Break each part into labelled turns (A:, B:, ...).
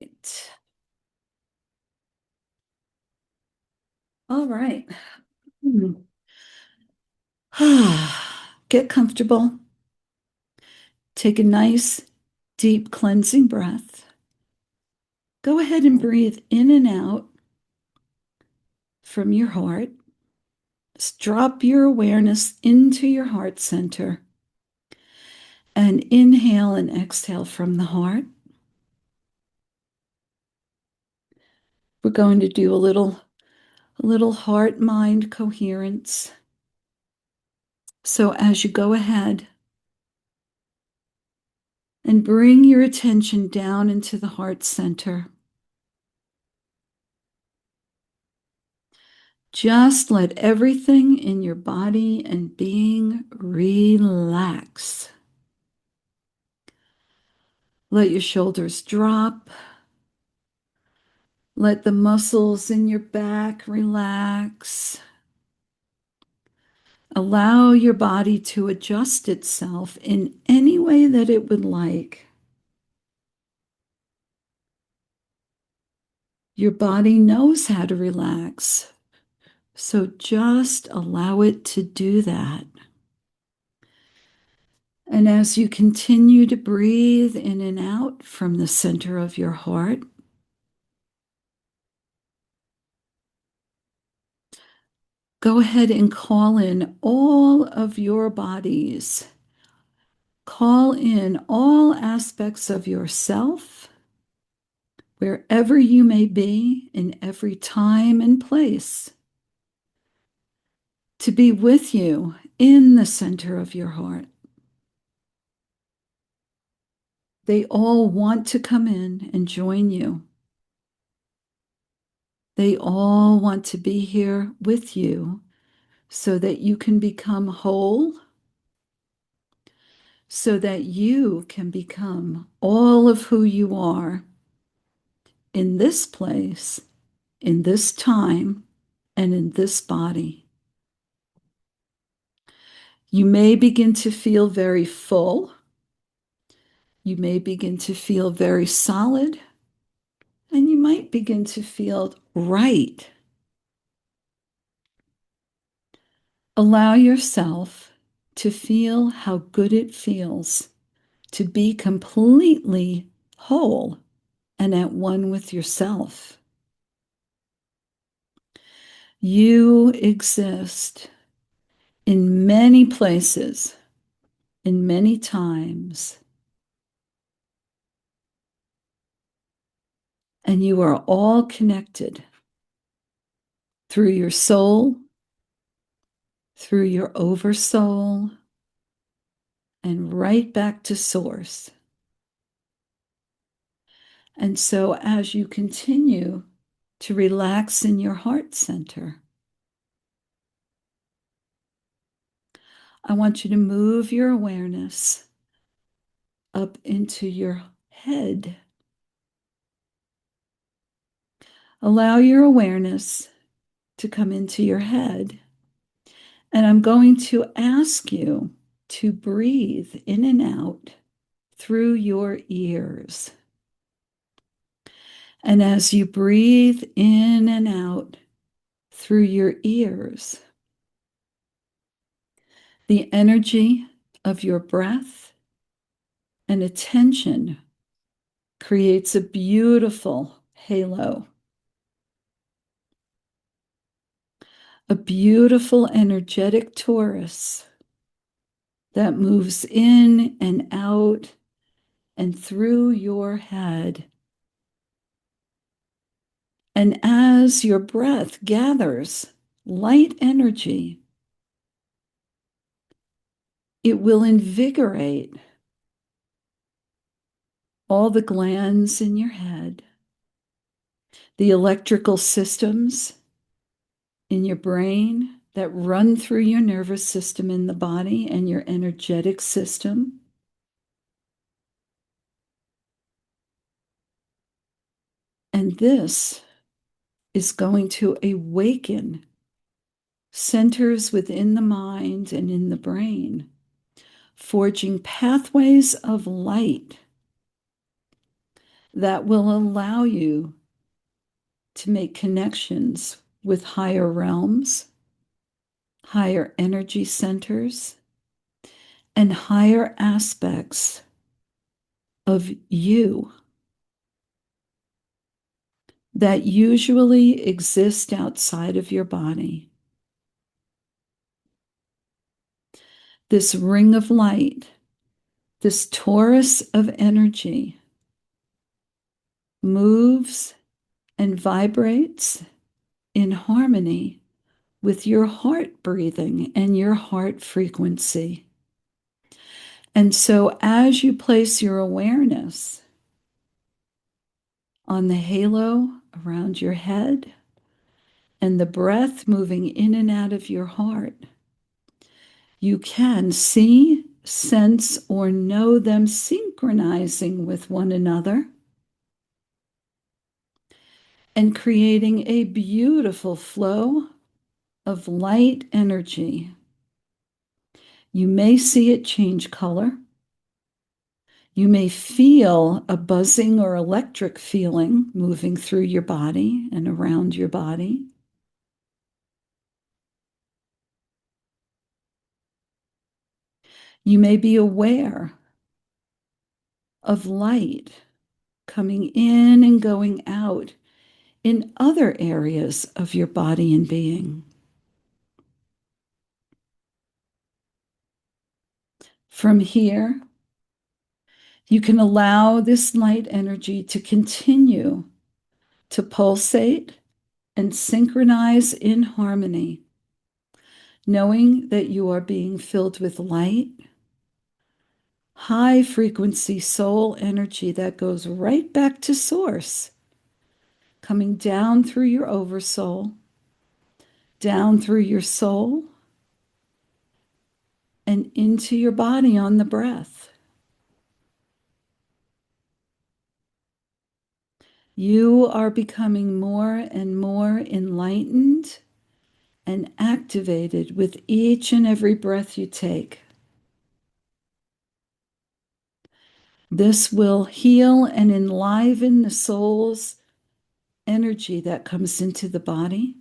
A: Right. All right. Hmm. Get comfortable. Take a nice, deep cleansing breath. Go ahead and breathe in and out from your heart. Just drop your awareness into your heart center and inhale and exhale from the heart. We're going to do a little heart mind coherence. So as you go ahead and bring your attention down into the heart center, just let everything in your body and being relax. Let your shoulders drop. Let the muscles in your back relax. Allow your body to adjust itself in any way that it would like. Your body knows how to relax, so just allow it to do that. And as you continue to breathe in and out from the center of your heart, go ahead and call in all of your bodies. Call in all aspects of yourself, wherever you may be, in every time and place, to be with you in the center of your heart. They all want to come in and join you. They all want to be here with you so that you can become whole, so that you can become all of who you are in this place, in this time, and in this body. You may begin to feel very full. You may begin to feel very solid, and you might begin to feel right. Allow yourself to feel how good it feels to be completely whole and at one with yourself. You exist in many places, in many times, and you are all connected through your soul, through your oversoul, and right back to source. And so as you continue to relax in your heart center, I want you to move your awareness up into your head. Allow your awareness to come into your head. And I'm going to ask you to breathe in and out through your ears. And as you breathe in and out through your ears, the energy of your breath and attention creates a beautiful halo, a beautiful energetic torus that moves in and out and through your head. And as your breath gathers light energy, it will invigorate all the glands in your head, the electrical systems in your brain that run through your nervous system in the body and your energetic system. And this is going to awaken centers within the mind and in the brain, forging pathways of light that will allow you to make connections with higher realms, higher energy centers, and higher aspects of you that usually exist outside of your body. This ring of light, this torus of energy, moves and vibrates in harmony with your heart breathing and your heart frequency. And so, as you place your awareness on the halo around your head and the breath moving in and out of your heart, you can see, sense, or know them synchronizing with one another and creating a beautiful flow of light energy. You may see it change color. You may feel a buzzing or electric feeling moving through your body and around your body. You may be aware of light coming in and going out in other areas of your body and being. From here, you can allow this light energy to continue to pulsate and synchronize in harmony, knowing that you are being filled with light, high frequency soul energy that goes right back to source, coming down through your oversoul, down through your soul, and into your body on the breath. You are becoming more and more enlightened and activated with each and every breath you take. This will heal and enliven the soul's energy that comes into the body.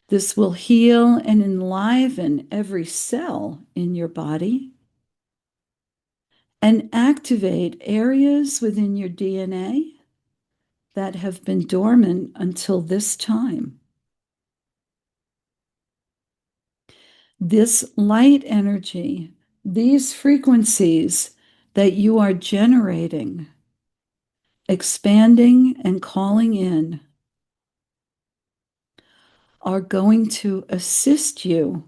A: This will heal and enliven every cell in your body and activate areas within your DNA that have been dormant until this time. This light energy, these frequencies that you are generating, expanding and calling in, are going to assist you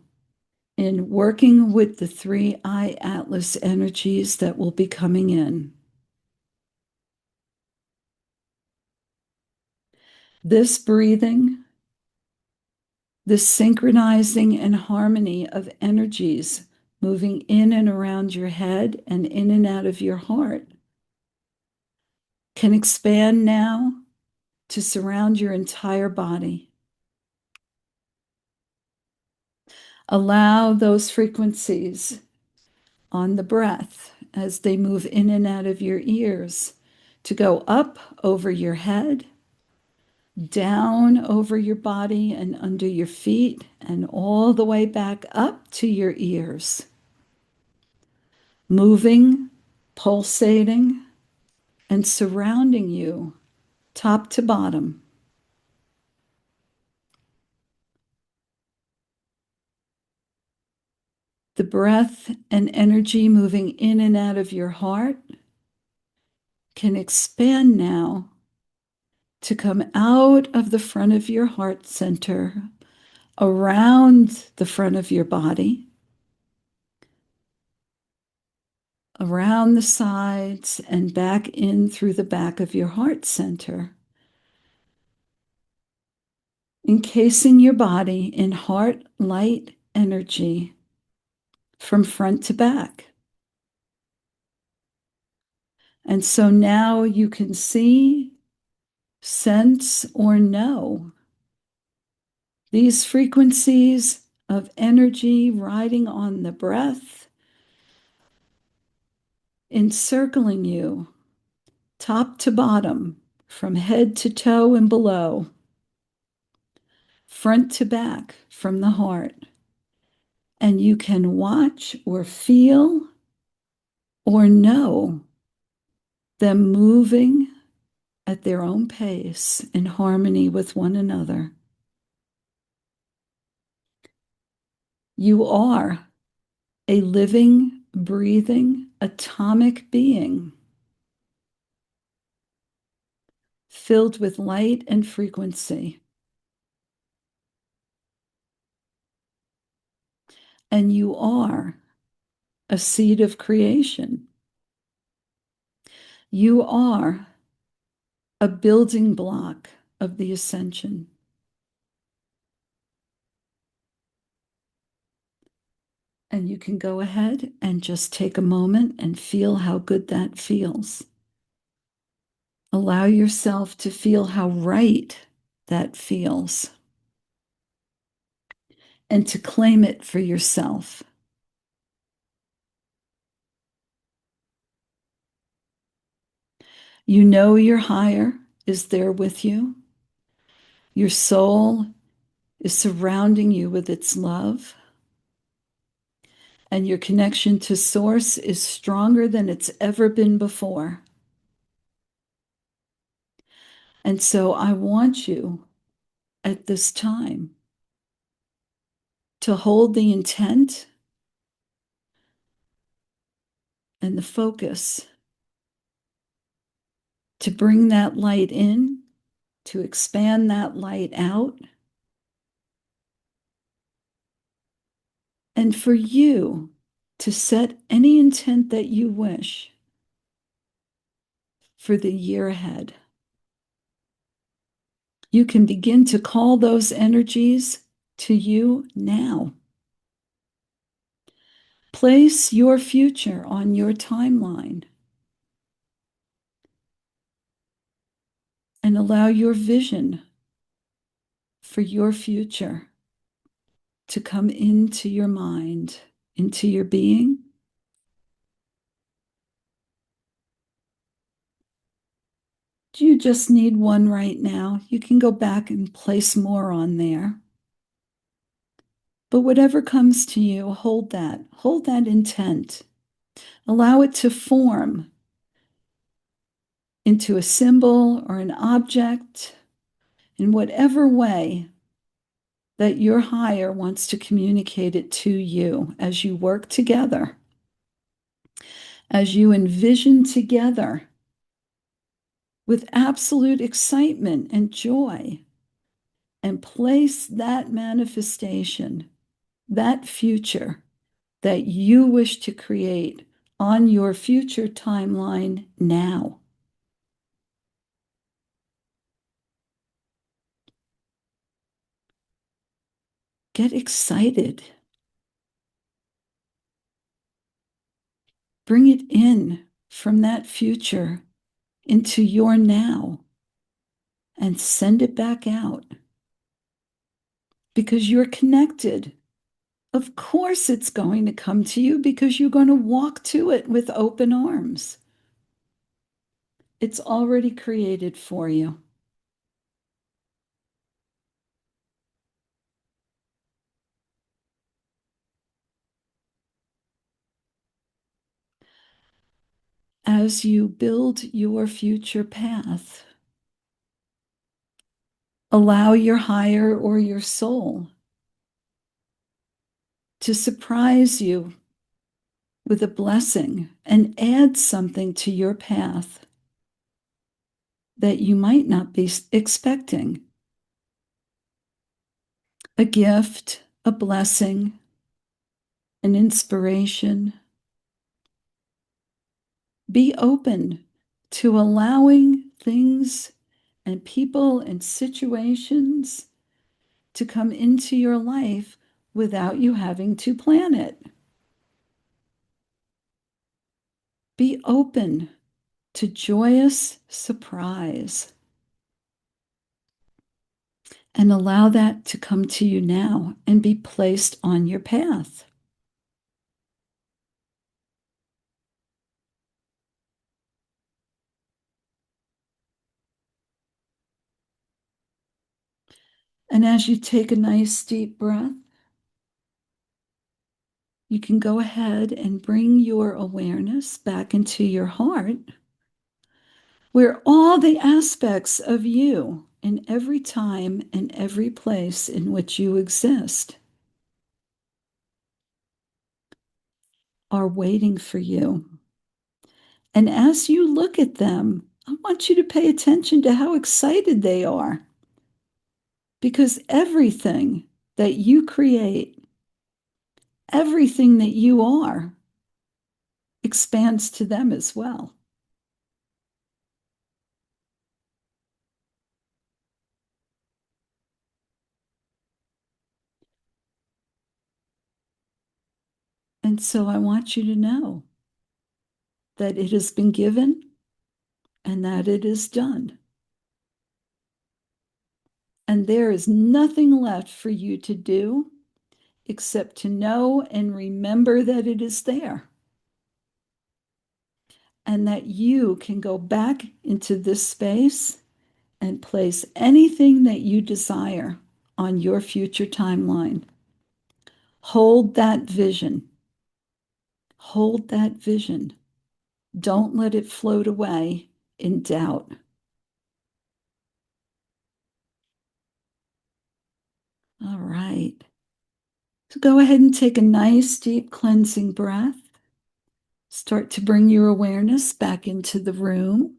A: in working with the 3I Atlas energies that will be coming in. This breathing, this synchronizing and harmony of energies moving in and around your head and in and out of your heart can expand now to surround your entire body. Allow those frequencies on the breath as they move in and out of your ears to go up over your head, down over your body and under your feet, and all the way back up to your ears. Moving, pulsating, and surrounding you top to bottom. The breath and energy moving in and out of your heart can expand now to come out of the front of your heart center, around the front of your body, around the sides, and back in through the back of your heart center, encasing your body in heart light energy from front to back. And so now you can see, sense, or know these frequencies of energy riding on the breath, encircling you top to bottom, from head to toe and below, front to back, from the heart. And you can watch or feel or know them moving at their own pace in harmony with one another. You are a living, breathing, atomic being filled with light and frequency. And you are a seed of creation. You are a building block of the ascension. And you can go ahead and just take a moment and feel how good that feels. Allow yourself to feel how right that feels and to claim it for yourself. You know your higher is there with you. Your soul is surrounding you with its love. And your connection to Source is stronger than it's ever been before. And so I want you at this time to hold the intent and the focus to bring that light in, to expand that light out, and for you to set any intent that you wish for the year ahead. You can begin to call those energies to you now. Place your future on your timeline and allow your vision for your future to come into your mind, into your being. Do you just need one right now? You can go back and place more on there. But whatever comes to you, hold that. Hold that intent. Allow it to form into a symbol or an object in whatever way that your higher wants to communicate it to you as you work together, as you envision together with absolute excitement and joy, and place that manifestation, that future that you wish to create on your future timeline now. Get excited. Bring it in from that future into your now and send it back out because you're connected. Of course, it's going to come to you because you're going to walk to it with open arms. It's already created for you. As you build your future path, allow your higher or your soul to surprise you with a blessing and add something to your path that you might not be expecting. A gift, a blessing, an inspiration. Be open to allowing things and people and situations to come into your life without you having to plan it. Be open to joyous surprise and allow that to come to you now and be placed on your path. And as you take a nice deep breath, you can go ahead and bring your awareness back into your heart, where all the aspects of you in every time and every place in which you exist are waiting for you. And as you look at them, I want you to pay attention to how excited they are, because everything that you create, everything that you are, expands to them as well. And so I want you to know that it has been given and that it is done. And there is nothing left for you to do except to know and remember that it is there, and that you can go back into this space and place anything that you desire on your future timeline. Hold that vision. Hold that vision. Don't let it float away in doubt. All right. So go ahead and take a nice, deep, cleansing breath. Start to bring your awareness back into the room.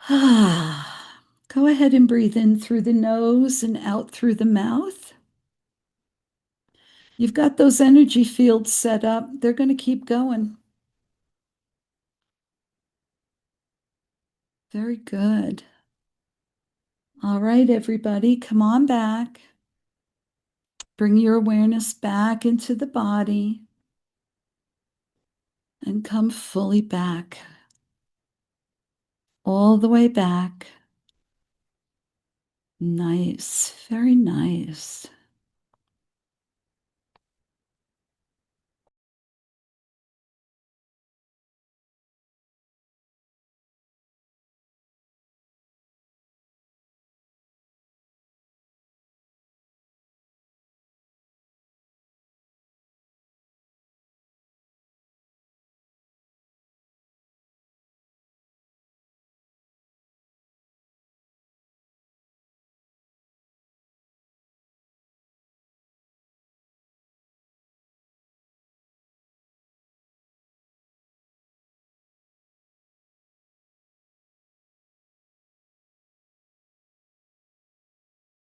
A: Go ahead and breathe in through the nose and out through the mouth. You've got those energy fields set up. They're going to keep going. Very good. All right, everybody, come on back. Bring your awareness back into the body and come fully back, all the way back. Nice, very nice.